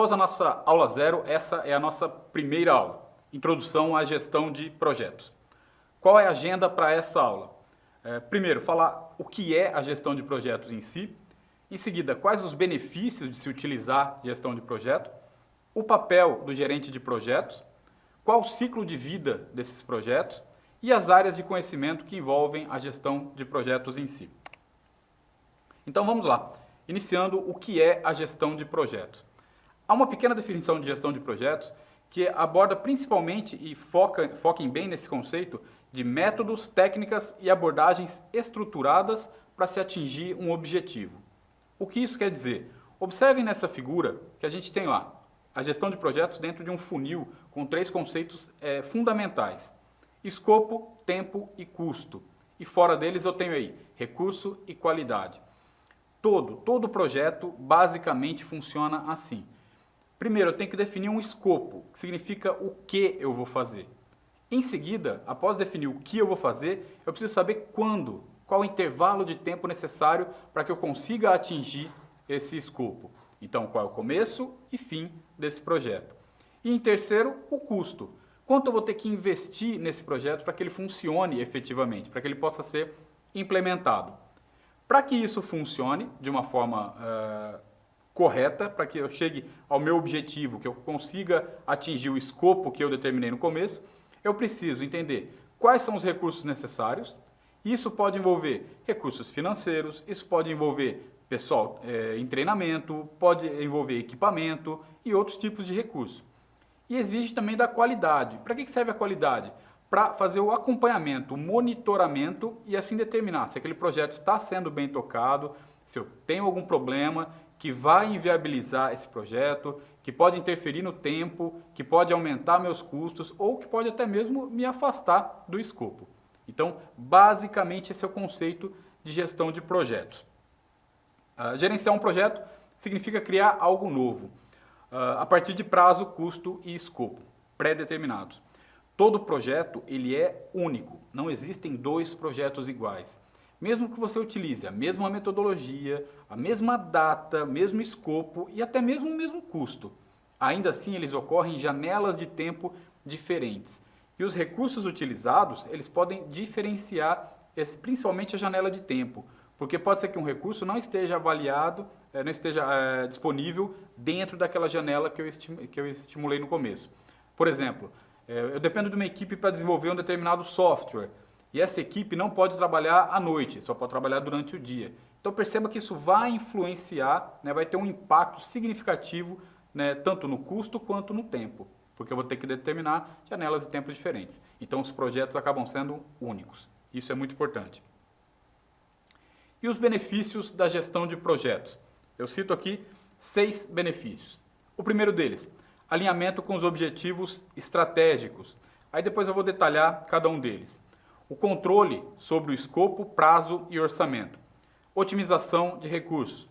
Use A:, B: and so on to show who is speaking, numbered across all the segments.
A: Após a nossa aula zero, essa é a nossa primeira aula, Introdução à Gestão de Projetos. Qual é a agenda para essa aula? Primeiro, falar o que é a gestão de projetos em si. Em seguida, quais os benefícios de se utilizar gestão de projeto. O papel do gerente de projetos. Qual o ciclo de vida desses projetos. E as áreas de conhecimento que envolvem a gestão de projetos em si. Então vamos lá, iniciando o que é a gestão de projetos. Há uma pequena definição de gestão de projetos que aborda principalmente e foquem bem nesse conceito de métodos, técnicas e abordagens estruturadas para se atingir um objetivo. O que isso quer dizer? Observem nessa figura que a gente tem lá a gestão de projetos dentro de um funil com três conceitos fundamentais: escopo, tempo e custo. E fora deles eu tenho aí recurso e qualidade. Todo projeto basicamente funciona assim. Primeiro, eu tenho que definir um escopo, que significa o que eu vou fazer. Em seguida, após definir o que eu vou fazer, eu preciso saber quando, qual o intervalo de tempo necessário para que eu consiga atingir esse escopo. Então, qual é o começo e fim desse projeto. E em terceiro, o custo. Quanto eu vou ter que investir nesse projeto para que ele funcione efetivamente, para que ele possa ser implementado. Para que isso funcione de uma forma correta, para que eu chegue ao meu objetivo, que eu consiga atingir o escopo que eu determinei no começo, eu preciso entender quais são os recursos necessários. Isso pode envolver recursos financeiros, isso pode envolver pessoal em treinamento, pode envolver equipamento e outros tipos de recursos. E exige também da qualidade. Para que serve a qualidade? Para fazer o acompanhamento, o monitoramento e assim determinar se aquele projeto está sendo bem tocado, se eu tenho algum problema que vai inviabilizar esse projeto, que pode interferir no tempo, que pode aumentar meus custos ou que pode até mesmo me afastar do escopo. Então, basicamente, esse é o conceito de gestão de projetos. Gerenciar um projeto significa criar algo novo, a partir de prazo, custo e escopo pré-determinados. Todo projeto ele é único, não existem dois projetos iguais. Mesmo que você utilize a mesma metodologia, a mesma data, mesmo escopo e até mesmo o mesmo custo, ainda assim eles ocorrem em janelas de tempo diferentes. E os recursos utilizados, eles podem diferenciar principalmente a janela de tempo, porque pode ser que um recurso não esteja avaliado, não esteja disponível dentro daquela janela que eu estimulei no começo. Por exemplo, eu dependo de uma equipe para desenvolver um determinado software e essa equipe não pode trabalhar à noite, só pode trabalhar durante o dia. Então perceba que isso vai influenciar, vai ter um impacto significativo, tanto no custo quanto no tempo, porque eu vou ter que determinar janelas de tempo diferentes. Então os projetos acabam sendo únicos. Isso é muito importante. E os benefícios da gestão de projetos? Eu cito aqui 6 benefícios. O primeiro deles, alinhamento com os objetivos estratégicos. Aí depois eu vou detalhar cada um deles. O controle sobre o escopo, prazo e orçamento. Otimização de recursos.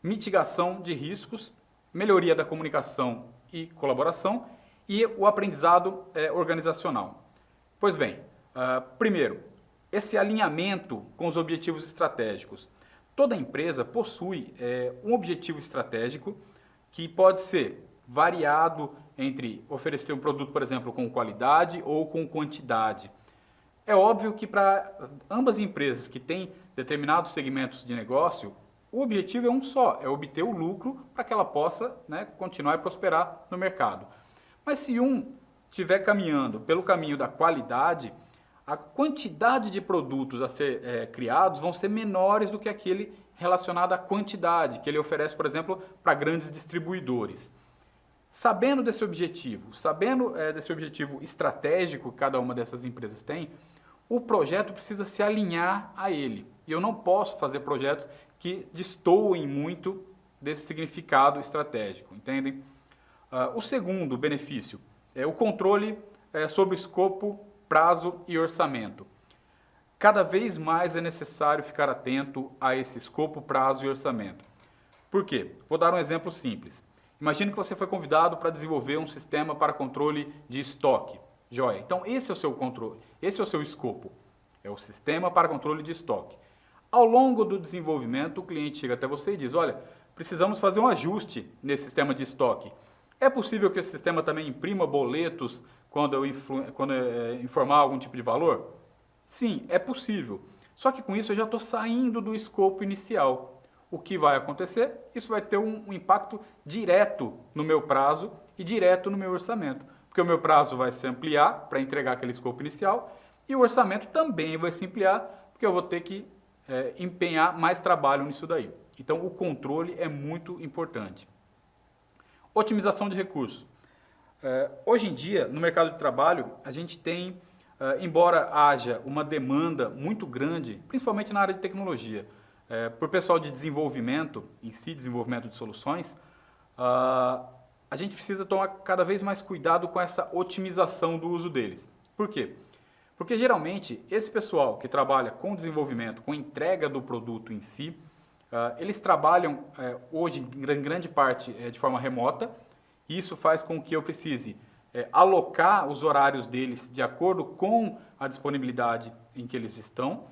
A: Mitigação de riscos. Melhoria da comunicação e colaboração. E o aprendizado organizacional. Pois bem, primeiro, esse alinhamento com os objetivos estratégicos. Toda empresa possui um objetivo estratégico que pode ser variado entre oferecer um produto, por exemplo, com qualidade ou com quantidade. É óbvio que para ambas empresas que têm determinados segmentos de negócio, o objetivo é um só, é obter o lucro para que ela possa continuar a prosperar no mercado. Mas se um estiver caminhando pelo caminho da qualidade, a quantidade de produtos a ser criados vão ser menores do que aquele relacionado à quantidade que ele oferece, por exemplo, para grandes distribuidores. Sabendo desse objetivo estratégico que cada uma dessas empresas tem, o projeto precisa se alinhar a ele. E eu não posso fazer projetos que destoem muito desse significado estratégico, entendem? O segundo benefício é o controle sobre o escopo, prazo e orçamento. Cada vez mais é necessário ficar atento a esse escopo, prazo e orçamento. Por quê? Vou dar um exemplo simples. Imagine que você foi convidado para desenvolver um sistema para controle de estoque. Joia. Então esse é o seu controle, esse é o seu escopo. É o sistema para controle de estoque. Ao longo do desenvolvimento, o cliente chega até você e diz: olha, precisamos fazer um ajuste nesse sistema de estoque. É possível que esse sistema também imprima boletos quando eu informar algum tipo de valor? Sim, é possível. Só que com isso eu já estou saindo do escopo inicial. O que vai acontecer? Isso vai ter um impacto direto no meu prazo e direto no meu orçamento. Porque o meu prazo vai se ampliar para entregar aquele escopo inicial e o orçamento também vai se ampliar porque eu vou ter que empenhar mais trabalho nisso daí. Então o controle é muito importante. Otimização de recursos. Hoje em dia, no mercado de trabalho, a gente tem, embora haja uma demanda muito grande, principalmente na área de tecnologia, por pessoal de desenvolvimento, em si, desenvolvimento de soluções, a gente precisa tomar cada vez mais cuidado com essa otimização do uso deles. Por quê? Porque geralmente esse pessoal que trabalha com desenvolvimento, com entrega do produto em si, eles trabalham hoje em grande parte de forma remota. Isso faz com que eu precise alocar os horários deles de acordo com a disponibilidade em que eles estão.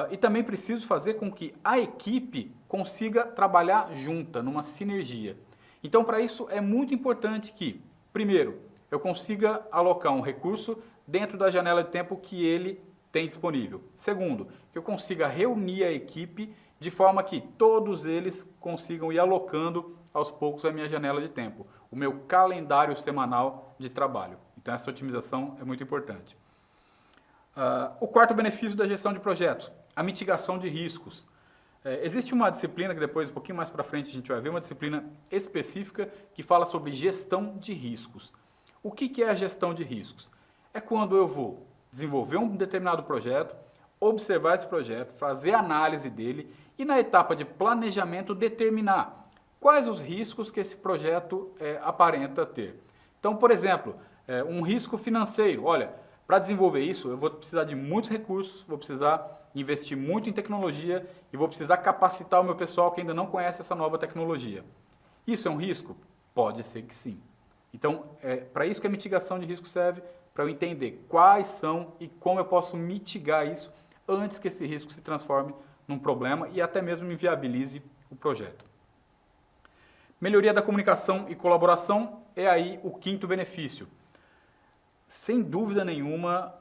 A: E também preciso fazer com que a equipe consiga trabalhar junta, numa sinergia. Então, para isso é muito importante que, primeiro, eu consiga alocar um recurso dentro da janela de tempo que ele tem disponível. Segundo, que eu consiga reunir a equipe de forma que todos eles consigam ir alocando aos poucos a minha janela de tempo, o meu calendário semanal de trabalho. Então essa otimização é muito importante. O quarto benefício da gestão de projetos, a mitigação de riscos. Existe uma disciplina que depois, um pouquinho mais para frente, a gente vai ver, uma disciplina específica que fala sobre gestão de riscos. O que é a gestão de riscos? É quando eu vou desenvolver um determinado projeto, observar esse projeto, fazer análise dele e na etapa de planejamento determinar quais os riscos que esse projeto aparenta ter. Então, por exemplo, um risco financeiro. Olha, para desenvolver isso, eu vou precisar de muitos recursos, vou precisar investir muito em tecnologia e vou precisar capacitar o meu pessoal que ainda não conhece essa nova tecnologia. Isso é um risco? Pode ser que sim. Então, para isso que a mitigação de risco serve, para eu entender quais são e como eu posso mitigar isso antes que esse risco se transforme num problema e até mesmo inviabilize o projeto. Melhoria da comunicação e colaboração é aí o quinto benefício. Sem dúvida nenhuma,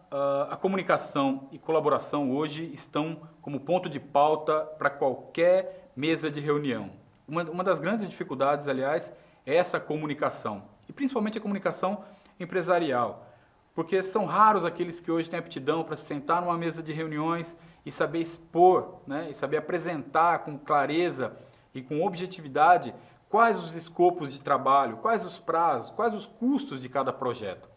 A: a comunicação e colaboração hoje estão como ponto de pauta para qualquer mesa de reunião. Uma das grandes dificuldades, aliás, é essa comunicação, e principalmente a comunicação empresarial, porque são raros aqueles que hoje têm aptidão para se sentar numa mesa de reuniões e saber expor, né, e saber apresentar com clareza e com objetividade quais os escopos de trabalho, quais os prazos, quais os custos de cada projeto.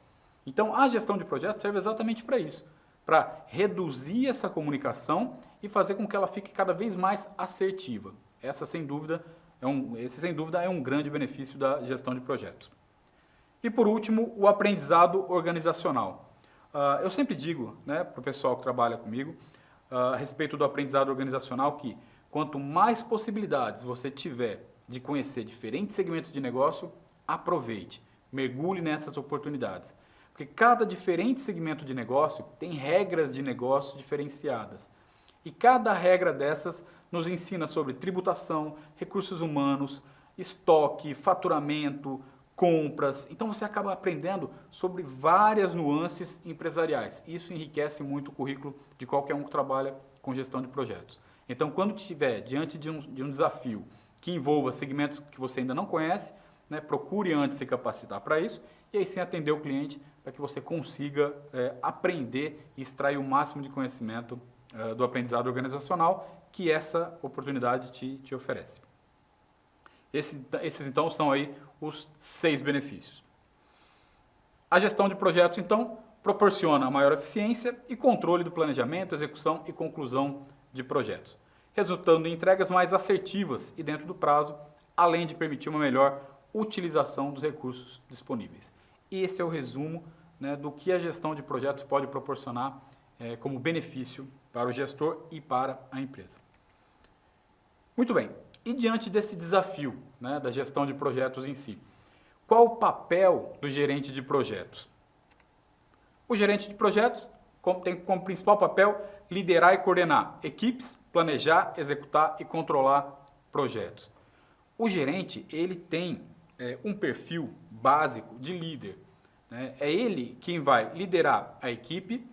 A: Então, a gestão de projetos serve exatamente para isso, para reduzir essa comunicação e fazer com que ela fique cada vez mais assertiva. Esse, sem dúvida, é um grande benefício da gestão de projetos. E, por último, o aprendizado organizacional. Eu sempre digo, né, para o pessoal que trabalha comigo, a respeito do aprendizado organizacional, que quanto mais possibilidades você tiver de conhecer diferentes segmentos de negócio, aproveite, mergulhe nessas oportunidades. Porque cada diferente segmento de negócio tem regras de negócio diferenciadas. E cada regra dessas nos ensina sobre tributação, recursos humanos, estoque, faturamento, compras. Então você acaba aprendendo sobre várias nuances empresariais. Isso enriquece muito o currículo de qualquer um que trabalha com gestão de projetos. Então, quando estiver diante de um desafio que envolva segmentos que você ainda não conhece, né, procure antes se capacitar para isso e aí sim atender o cliente para que você consiga aprender e extrair o máximo de conhecimento do aprendizado organizacional que essa oportunidade te oferece. Esses então são aí os 6 benefícios. A gestão de projetos então proporciona maior eficiência e controle do planejamento, execução e conclusão de projetos, resultando em entregas mais assertivas e dentro do prazo, além de permitir uma melhor utilização dos recursos disponíveis. Esse é o resumo, né, do que a gestão de projetos pode proporcionar como benefício para o gestor e para a empresa. Muito bem, e diante desse desafio, né, da gestão de projetos em si, qual o papel do gerente de projetos? O gerente de projetos tem como principal papel liderar e coordenar equipes, planejar, executar e controlar projetos. O gerente, ele tem um perfil básico de líder, né? É ele quem vai liderar a equipe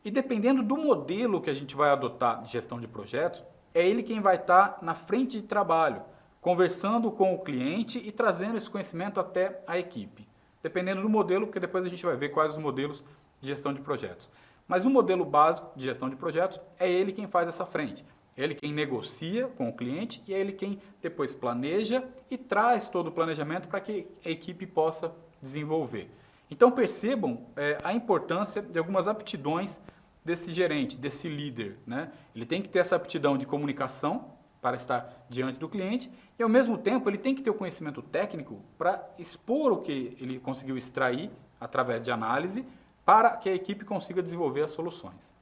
A: e dependendo do modelo que a gente vai adotar de gestão de projetos, é ele quem vai estar na frente de trabalho, conversando com o cliente e trazendo esse conhecimento até a equipe. Dependendo do modelo, porque depois a gente vai ver quais os modelos de gestão de projetos. Mas o modelo básico de gestão de projetos é ele quem faz essa frente. É ele quem negocia com o cliente e é ele quem depois planeja e traz todo o planejamento para que a equipe possa desenvolver. Então percebam a importância de algumas aptidões desse gerente, desse líder, né? Ele tem que ter essa aptidão de comunicação para estar diante do cliente e ao mesmo tempo ele tem que ter o conhecimento técnico para expor o que ele conseguiu extrair através de análise para que a equipe consiga desenvolver as soluções.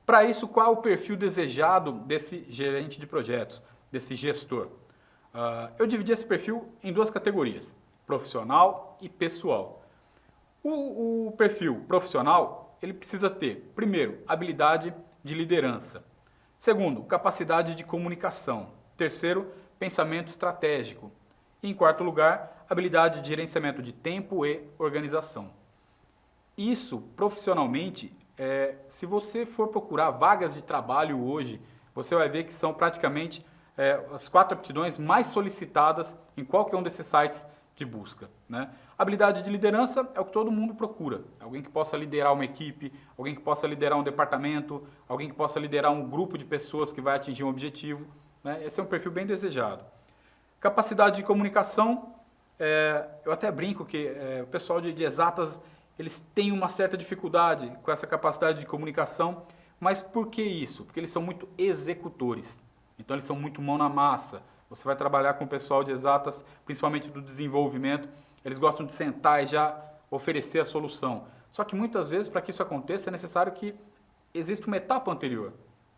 A: Para isso, qual é o perfil desejado desse gerente de projetos, desse gestor? Eu dividi esse perfil em duas categorias, profissional e pessoal. O perfil profissional, ele precisa ter, primeiro, habilidade de liderança. Segundo, capacidade de comunicação. Terceiro, pensamento estratégico. E, em quarto lugar, habilidade de gerenciamento de tempo e organização. Isso, profissionalmente, se você for procurar vagas de trabalho hoje, você vai ver que são praticamente as 4 aptidões mais solicitadas em qualquer um desses sites de busca, né? Habilidade de liderança é o que todo mundo procura. Alguém que possa liderar uma equipe, alguém que possa liderar um departamento, alguém que possa liderar um grupo de pessoas que vai atingir um objetivo, né? Esse é um perfil bem desejado. Capacidade de comunicação, eu até brinco que o pessoal de exatas, eles têm uma certa dificuldade com essa capacidade de comunicação, mas por que isso? Porque eles são muito executores, então eles são muito mão na massa. Você vai trabalhar com o pessoal de exatas, principalmente do desenvolvimento, eles gostam de sentar e já oferecer a solução. Só que muitas vezes, para que isso aconteça, é necessário que exista uma etapa anterior,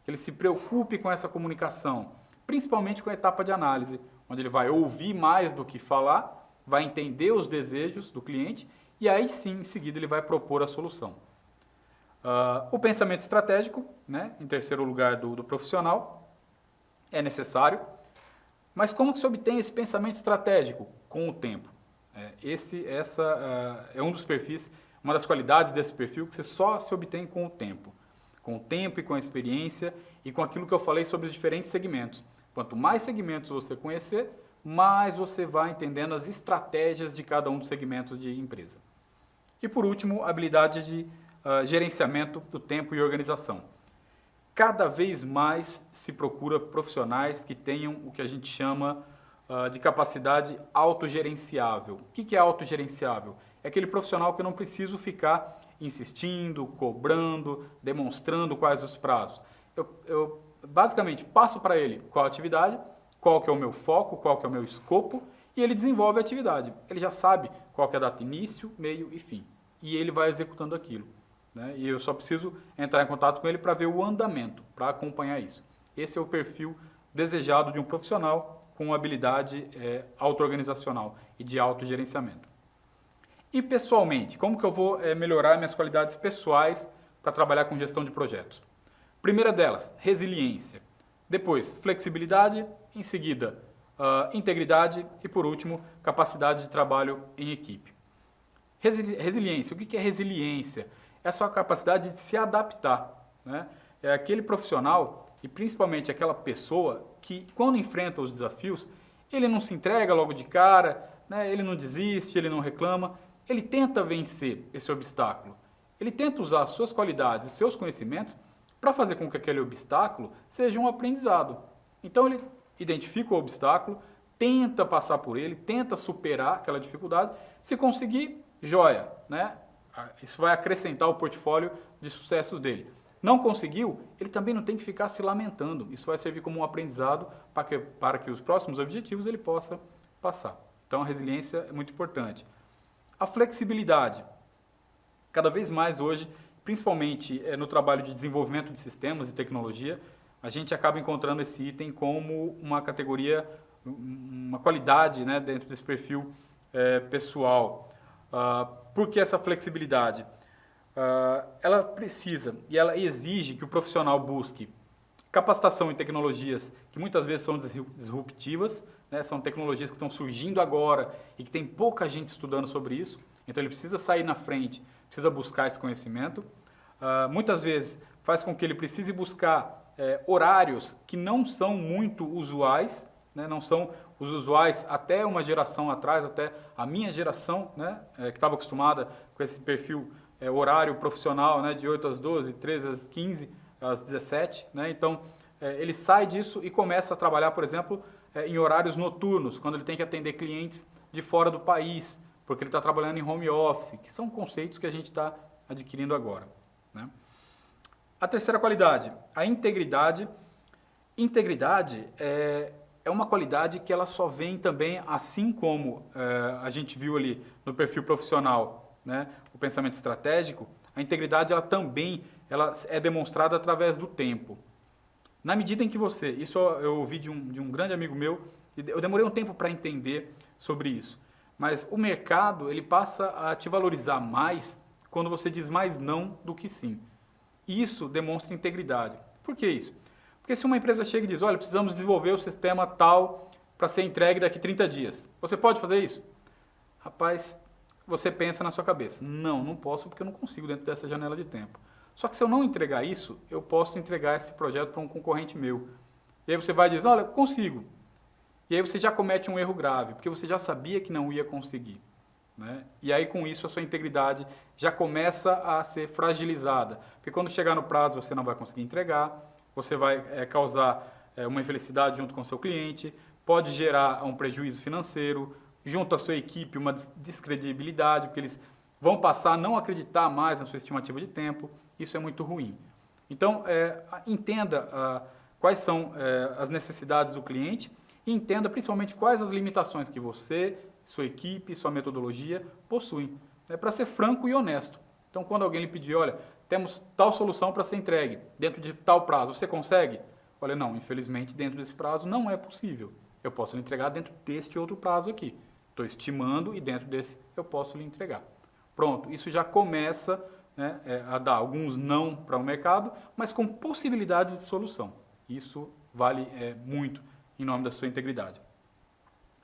A: que ele se preocupe com essa comunicação, principalmente com a etapa de análise, onde ele vai ouvir mais do que falar, vai entender os desejos do cliente e aí sim, em seguida, ele vai propor a solução. O pensamento estratégico, né, em terceiro lugar do profissional, é necessário, mas como que se obtém esse pensamento estratégico? Com o tempo. Essa é um dos perfis, uma das qualidades desse perfil que você só se obtém com o tempo. Com o tempo e com a experiência e com aquilo que eu falei sobre os diferentes segmentos. Quanto mais segmentos você conhecer, mais você vai entendendo as estratégias de cada um dos segmentos de empresa. E por último, habilidade de gerenciamento do tempo e organização. Cada vez mais se procura profissionais que tenham o que a gente chama de capacidade autogerenciável. O que é autogerenciável? É aquele profissional que eu não preciso ficar insistindo, cobrando, demonstrando quais os prazos. Eu basicamente passo para ele qual a atividade, qual que é o meu foco, qual que é o meu escopo, e ele desenvolve a atividade. Ele já sabe qual que é a data início, meio e fim. E ele vai executando aquilo, né? E eu só preciso entrar em contato com ele para ver o andamento, para acompanhar isso. Esse é o perfil desejado de um profissional com habilidade auto-organizacional e de autogerenciamento. E pessoalmente, como que eu vou melhorar minhas qualidades pessoais para trabalhar com gestão de projetos? Primeira delas, resiliência. Depois, flexibilidade. Em seguida, integridade. E por último, capacidade de trabalho em equipe. Resiliência. O que é resiliência? É a sua capacidade de se adaptar, né? É aquele profissional e principalmente aquela pessoa que, quando enfrenta os desafios, ele não se entrega logo de cara, né? Ele não desiste, ele não reclama, ele tenta vencer esse obstáculo. Ele tenta usar as suas qualidades e seus conhecimentos para fazer com que aquele obstáculo seja um aprendizado. Então ele identifica o obstáculo, tenta passar por ele, tenta superar aquela dificuldade, se conseguir, joia, né? Isso vai acrescentar o portfólio de sucessos dele. Não conseguiu, ele também não tem que ficar se lamentando. Isso vai servir como um aprendizado para que os próximos objetivos ele possa passar. Então a resiliência é muito importante. A flexibilidade. Cada vez mais hoje, principalmente no trabalho de desenvolvimento de sistemas e tecnologia, a gente acaba encontrando esse item como uma categoria, uma qualidade, né, dentro desse perfil pessoal. Por que essa flexibilidade? Ela precisa e ela exige que o profissional busque capacitação em tecnologias que muitas vezes são disruptivas, né? São tecnologias que estão surgindo agora e que tem pouca gente estudando sobre isso, então ele precisa sair na frente, precisa buscar esse conhecimento. Muitas vezes faz com que ele precise buscar horários que não são muito usuais, né? Não são os usuais até uma geração atrás, até a minha geração, né? Que estava acostumada com esse perfil horário profissional, né? De 8 às 12, 13 às 15, às 17, né? Então, ele sai disso e começa a trabalhar, por exemplo, em horários noturnos, quando ele tem que atender clientes de fora do país, porque ele está trabalhando em home office, que são conceitos que a gente está adquirindo agora, né? A terceira qualidade, a integridade. Integridade é uma qualidade que ela só vem também, assim como a gente viu ali no perfil profissional, né, o pensamento estratégico, a integridade ela é demonstrada através do tempo. Na medida em que isso eu ouvi de um grande amigo meu, e eu demorei um tempo para entender sobre isso, mas o mercado ele passa a te valorizar mais quando você diz mais não do que sim. Isso demonstra integridade. Por que isso? Porque se uma empresa chega e diz, olha, precisamos desenvolver o sistema tal para ser entregue daqui 30 dias. Você pode fazer isso? Rapaz, você pensa na sua cabeça, não posso porque eu não consigo dentro dessa janela de tempo. Só que se eu não entregar isso, eu posso entregar esse projeto para um concorrente meu. E aí você vai dizer, olha, consigo. E aí você já comete um erro grave, porque você já sabia que não ia conseguir, né? E aí com isso a sua integridade já começa a ser fragilizada. Porque quando chegar no prazo você não vai conseguir entregar, você vai causar uma infelicidade junto com o seu cliente, pode gerar um prejuízo financeiro, junto à sua equipe uma descredibilidade, porque eles vão passar a não acreditar mais na sua estimativa de tempo, isso é muito ruim. Então, entenda quais são as necessidades do cliente e entenda principalmente quais as limitações que você, sua equipe, sua metodologia possuem, para ser franco e honesto. Então, quando alguém lhe pedir, olha, temos tal solução para ser entregue dentro de tal prazo, você consegue? Olha, não, infelizmente dentro desse prazo não é possível. Eu posso lhe entregar dentro deste outro prazo aqui. Estou estimando e dentro desse eu posso lhe entregar. Pronto, isso já começa, né, a dar alguns não para o mercado, mas com possibilidades de solução. Isso vale muito em nome da sua integridade.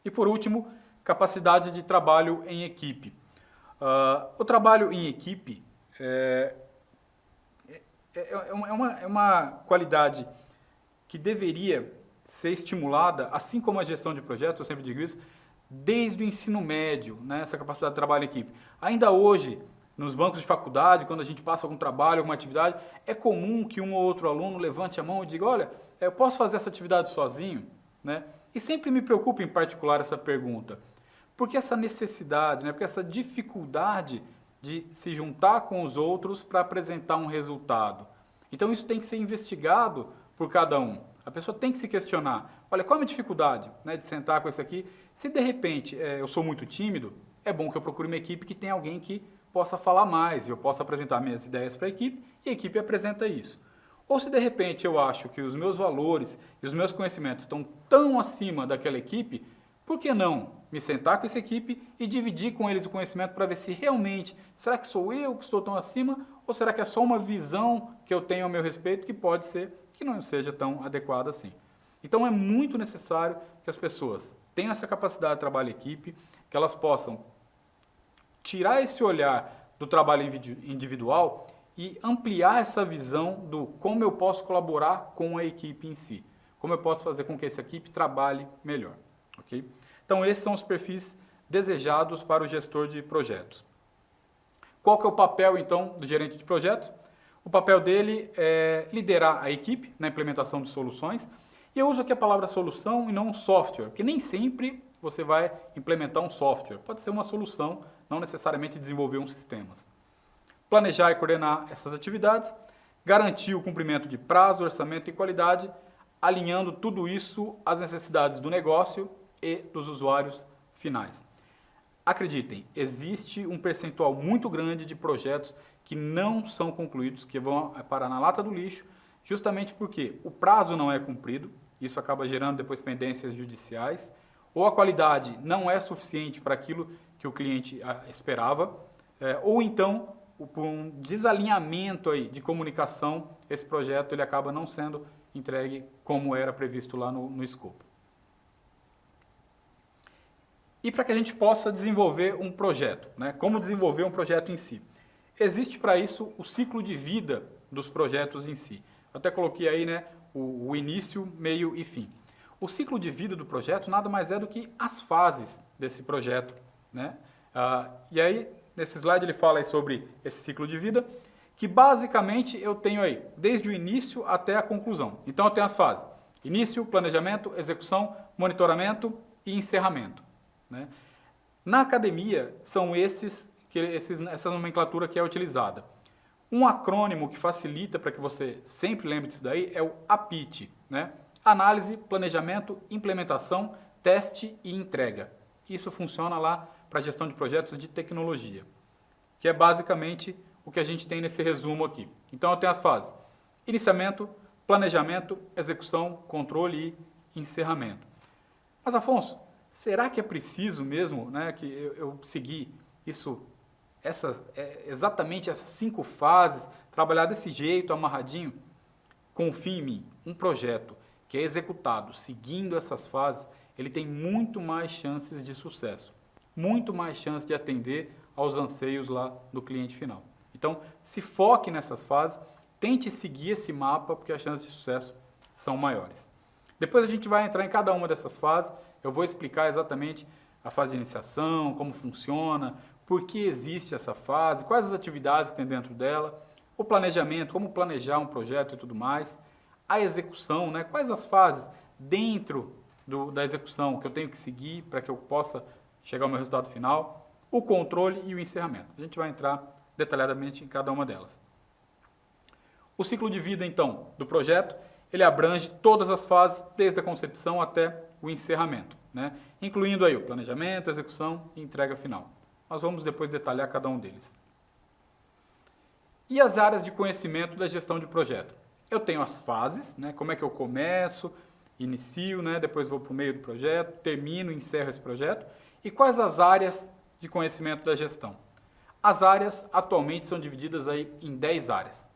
A: E por último, capacidade de trabalho em equipe. O trabalho em equipe é uma qualidade que deveria ser estimulada, assim como a gestão de projetos, eu sempre digo isso, desde o ensino médio, né, essa capacidade de trabalho em equipe. Ainda hoje, nos bancos de faculdade, quando a gente passa algum trabalho, alguma atividade, é comum que um ou outro aluno levante a mão e diga, olha, eu posso fazer essa atividade sozinho? Né? E sempre me preocupa em particular essa pergunta. Porque essa necessidade, porque essa dificuldade de se juntar com os outros para apresentar um resultado. Então isso tem que ser investigado por cada um. A pessoa tem que se questionar, olha, qual é a minha dificuldade, né, de sentar com esse aqui? Se de repente eu sou muito tímido, é bom que eu procure uma equipe que tenha alguém que possa falar mais, e eu possa apresentar minhas ideias para a equipe, e a equipe apresenta isso. Ou se de repente eu acho que os meus valores e os meus conhecimentos estão tão acima daquela equipe, por que não me sentar com essa equipe e dividir com eles o conhecimento para ver se realmente, será que sou eu que estou tão acima ou será que é só uma visão que eu tenho a meu respeito que pode ser que não seja tão adequada assim. Então é muito necessário que as pessoas tenham essa capacidade de trabalho em equipe, que elas possam tirar esse olhar do trabalho individual e ampliar essa visão do como eu posso colaborar com a equipe em si, como eu posso fazer com que essa equipe trabalhe melhor. Okay? Então esses são os perfis desejados para o gestor de projetos. Qual que é o papel então do gerente de projetos? O papel dele é liderar a equipe na implementação de soluções. E eu uso aqui a palavra solução e não um software, porque nem sempre você vai implementar um software. Pode ser uma solução, não necessariamente desenvolver um sistema. Planejar e coordenar essas atividades, garantir o cumprimento de prazo, orçamento e qualidade, alinhando tudo isso às necessidades do negócio e dos usuários finais. Acreditem, existe um percentual muito grande de projetos que não são concluídos, que vão parar na lata do lixo, justamente porque o prazo não é cumprido, isso acaba gerando depois pendências judiciais, ou a qualidade não é suficiente para aquilo que o cliente esperava, ou então, por um desalinhamento aí de comunicação, esse projeto ele acaba não sendo entregue como era previsto lá no escopo. E para que a gente possa desenvolver um projeto, né? Como desenvolver um projeto em si? Existe para isso o ciclo de vida dos projetos em si. Eu até coloquei aí, né, o início, meio e fim. O ciclo de vida do projeto nada mais é do que as fases desse projeto, né? E aí, nesse slide ele fala aí sobre esse ciclo de vida, que basicamente eu tenho aí, desde o início até a conclusão. Então eu tenho as fases: início, planejamento, execução, monitoramento e encerramento, né? Na academia, são essa nomenclatura que é utilizada. Um acrônimo que facilita para que você sempre lembre disso daí é o APIT, né? Análise, planejamento, implementação, teste e entrega. Isso funciona lá para a gestão de projetos de tecnologia, que é basicamente o que a gente tem nesse resumo aqui. Então eu tenho as fases: iniciamento, planejamento, execução, controle e encerramento. Mas Afonso, será que é preciso mesmo, né, que eu seguir exatamente essas 5 fases, trabalhar desse jeito, amarradinho? Confie em mim, um projeto que é executado seguindo essas fases, ele tem muito mais chances de sucesso, muito mais chances de atender aos anseios lá do cliente final. Então, se foque nessas fases, tente seguir esse mapa, porque as chances de sucesso são maiores. Depois a gente vai entrar em cada uma dessas fases, eu vou explicar exatamente a fase de iniciação, como funciona, por que existe essa fase, quais as atividades que tem dentro dela, o planejamento, como planejar um projeto e tudo mais, a execução, né? Quais as fases dentro da execução que eu tenho que seguir para que eu possa chegar ao meu resultado final, o controle e o encerramento. A gente vai entrar detalhadamente em cada uma delas. O ciclo de vida, então, do projeto, ele abrange todas as fases, desde a concepção até o encerramento, né? Incluindo aí o planejamento, execução e entrega final. Nós vamos depois detalhar cada um deles. E as áreas de conhecimento da gestão de projeto? Eu tenho as fases, né? Como é que eu começo, inicio, né? Depois vou para o meio do projeto, termino, encerro esse projeto. E quais as áreas de conhecimento da gestão? As áreas atualmente são divididas aí em 10 áreas.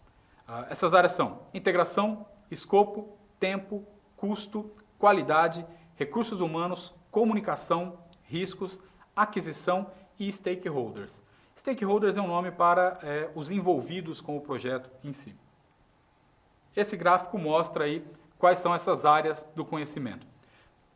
A: Essas áreas são integração, escopo, tempo, custo, qualidade, recursos humanos, comunicação, riscos, aquisição e stakeholders. Stakeholders é um nome para os envolvidos com o projeto em si. Esse gráfico mostra aí quais são essas áreas do conhecimento.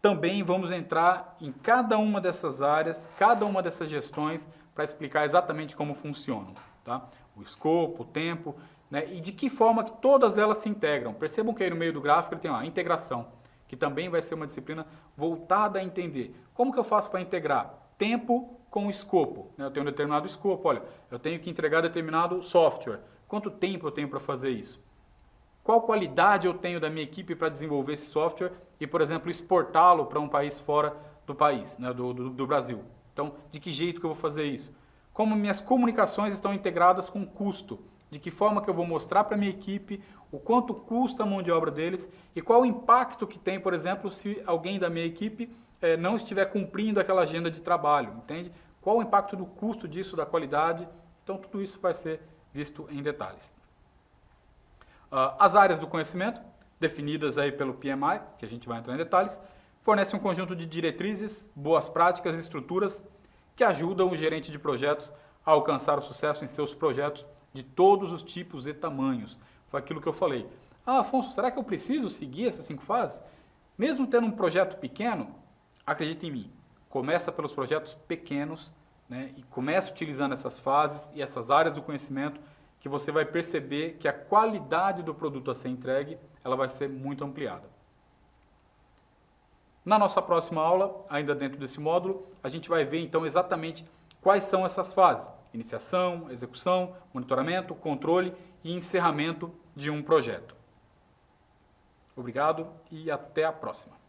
A: Também vamos entrar em cada uma dessas áreas, cada uma dessas gestões, para explicar exatamente como funcionam, tá? O escopo, o tempo, né? E de que forma que todas elas se integram. Percebam que aí no meio do gráfico ele tem lá a integração, que também vai ser uma disciplina voltada a entender como que eu faço para integrar tempo com o escopo, né? Eu tenho um determinado escopo, olha, eu tenho que entregar determinado software. Quanto tempo eu tenho para fazer isso? Qual qualidade eu tenho da minha equipe para desenvolver esse software e, por exemplo, exportá-lo para um país fora do país, né, do Brasil? Então, de que jeito que eu vou fazer isso? Como minhas comunicações estão integradas com o custo? De que forma que eu vou mostrar para a minha equipe o quanto custa a mão de obra deles e qual o impacto que tem, por exemplo, se alguém da minha equipe não estiver cumprindo aquela agenda de trabalho, entende? Qual o impacto do custo disso, da qualidade? Então, tudo isso vai ser visto em detalhes. As áreas do conhecimento, definidas aí pelo PMI, que a gente vai entrar em detalhes, fornecem um conjunto de diretrizes, boas práticas e estruturas que ajudam o gerente de projetos a alcançar o sucesso em seus projetos de todos os tipos e tamanhos. Foi aquilo que eu falei. Afonso, será que eu preciso seguir essas 5 fases? Mesmo tendo um projeto pequeno, acredite em mim, começa pelos projetos pequenos, né, e começa utilizando essas fases e essas áreas do conhecimento, que você vai perceber que a qualidade do produto a ser entregue, ela vai ser muito ampliada. Na nossa próxima aula, ainda dentro desse módulo, a gente vai ver então exatamente quais são essas fases: iniciação, execução, monitoramento, controle e encerramento de um projeto. Obrigado e até a próxima.